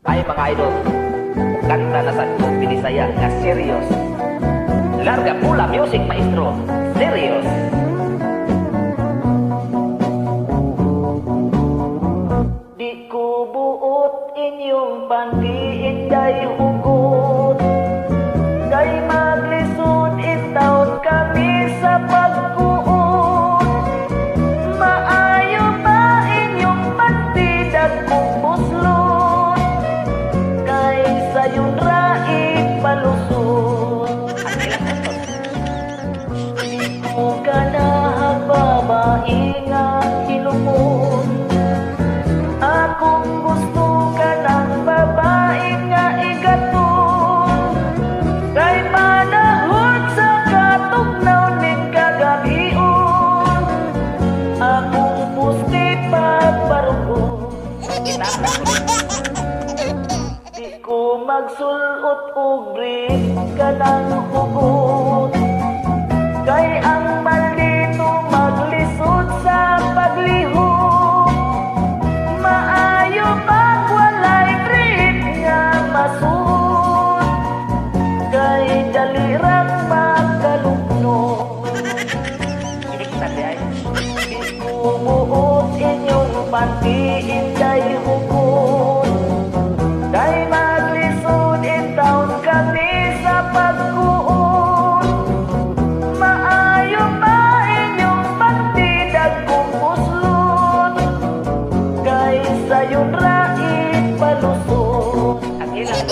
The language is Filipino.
Ay mga idol, kanta na sa itong Binisaya nga serious. Larga pula music maestro, serious. Di ko buot inyong pandiinday hugot, kay maglisod itaon kami sa pagkuot. Maayo ba inyong pandidag kong buslot, kay sayon raig palusot. Di ko ka na babae nga hilumon, akong gusto ka ng babae nga igaton, kay manahon sa katugnaw ning kagabion, akong pusti pagparugon. Di ko magsulot og brief ka ng hugot, kay ang malito maglisod sa paglihok. Maayo pag walay brief nga masuot, kay dalirang magkalugno. Di ko buot inyong pandiinday hugot, kay maglisod itaon kami sa pagkuot. Maayo pa inyong pandidag kong buslot, kay sayon raig palusot. Ang ilang